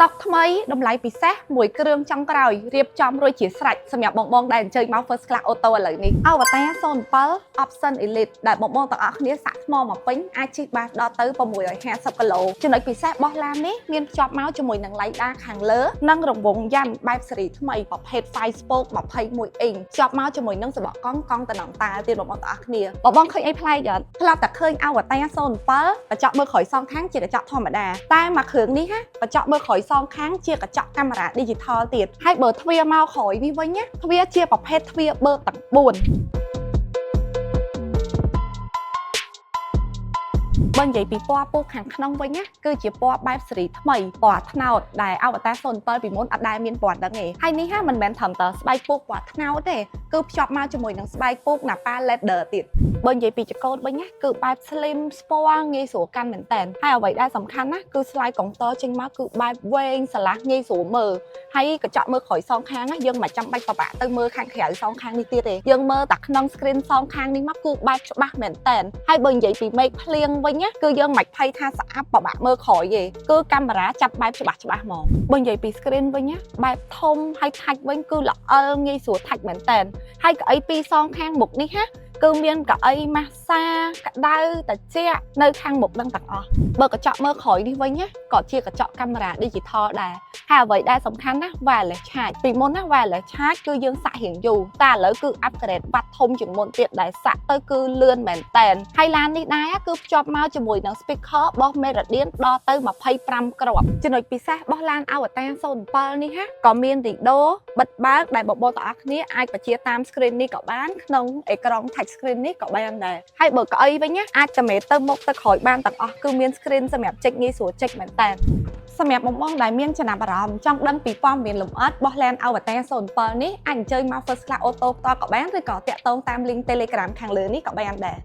តោះថ្មីតម្លៃពិសេសមួយគ្រឿងចុងក្រោយរៀបចំរួចជាស្រេចសម្រាប់បងដែលអញ្ជើញមក First Class Auto ឥឡូវនេះ Avatar 07 Option Elite ដែលបងទាំងអស់គ្នាសាក់ថ្មមកពេញអាចជិះបានដល់ទៅ650គីឡូចំណុចពិសេសរបស់ឡាននេះមានភ្ជាប់មកជាមួយនឹង LiDAR ខាងលើនិងរង្វង់យ៉ាន់បែបស៊េរីថ្មីប្រភេទ 5 spoke 21 inch ភ្ជាប់មកជាមួយនឹងសបកកង់តំណងតាទៀតបងទាំងអស់គ្នាបងឃើញអីប្លែកអត់ធ្លាប់តែឃើញ Avatar 07កញ្ចក់មើលក្រោយសងខាងជាកញ្ចក់ធម្មតាតែមកគ្រឿងនេះណាកញ្ចក់មើលក្រោយសងខាងជាកញ្ចក់កាមេរ៉ា Digital ទៀតហើយបើទ្វារមកក្រោយនេះវិញណាទ្វារជាប្រភេទទ្វារបឺតទាំង4បើនិយាយពីពណ៌ពូខាងក្នុងវិញណាគឺជាពណ៌បែបស៊េរីថ្មីពណ៌ត្នោតដែល Avatar 07ពីមុនអត់ដែលមានពណ៌ហ្នឹងទេហើយនេះមិនមែនត្រឹមតែស្បែកពូកពណ៌ត្នោតទេគឺភ្ជាប់មកជាមួយនឹងស្បែកពូក Napa Leather ទៀតបើនិយាយពីចង្កូតវិញណាគឺបែប slim ស្ពណ៌ងាយស្រួលកាន់មែនតើហើយអ្វីដែលសំខាន់ណាគឺស្លាយកុងទ័រចេញមកគឺបែបវែងស្រឡះងាយស្រួលមើលហើយកញ្ចក់មើលក្រោយសងខាងណាយើងមិនចាំបាច់ប្របាក់ទៅមើលខាងក្រៅសងខាងនេះទៀតទេយើងមើលតែក្នុង screen សងខាងនេះមកគឺបែបច្បាស់មែនតើហើយបើនិយាយពីមេឃភ្លៀងវិញណាគឺយើងមិនភ័យថាស្អាប់ប្របាក់មើលក្រោយទេគឺកាមេរ៉ាចាប់បែបច្បាស់ហ្មងបើនិយាយពី screen វិញណាបែបធំហើយថាច់វិញគឺល្អិលងាយស្រួលថាច់មែនតើហើយកៅអីពីរសងខាងមុខនេះណាគឺមានកៅអីម៉ាស្សាក្តៅត្រជាក់នៅខាងមុខនឹងទាំងអស់បើកញ្ចក់មើលក្រោយនេះវិញណាក៏ជាកញ្ចក់កាមេរ៉ា Digital ដែរហើយអ្វីដែលសំខាន់ណា wireless charge ពីមុនណា wireless charge គឺយើងសាក់រៀងយូរតែឥឡូវគឺ upgrade វ៉ាត់ធំជាងមុនទៀតដែលសាក់ទៅគឺលឿនមែនតែនហើយឡាននេះដែរគឺភ្ជាប់មកជាមួយនឹង speaker របស់ Meridian ដល់ទៅ25គ្រាប់ចំណុចពិសេសរបស់ឡាន Avatar 07នេះណាក៏មាន Rido បិទបើកដែលបងទាំងអស់គ្នាអាចបញ្ជាតាម screen នេះក៏បានក្នុងអេក្រង់ touch screen នេះក៏បានដែរហើយបើកៅអីវិញណាអាចតែមេទៅមុខទៅក្រោយបានទាំងអស់គឺមាន screen សម្រាប់ចុចងាយស្រួលចុចមែនតើសម្រាប់បងដែលមានចំណាប់អារម្មណ៍ចង់ដឹងពីព័ត៌មានលម្អិតរបស់ឡាន Avatar 07នេះអាចអញ្ជើញមក First Class Auto ផ្ទាល់ក៏បានឬក៏តាក់ទងតាម link Telegram ខាងលើនេះក៏បានដែរ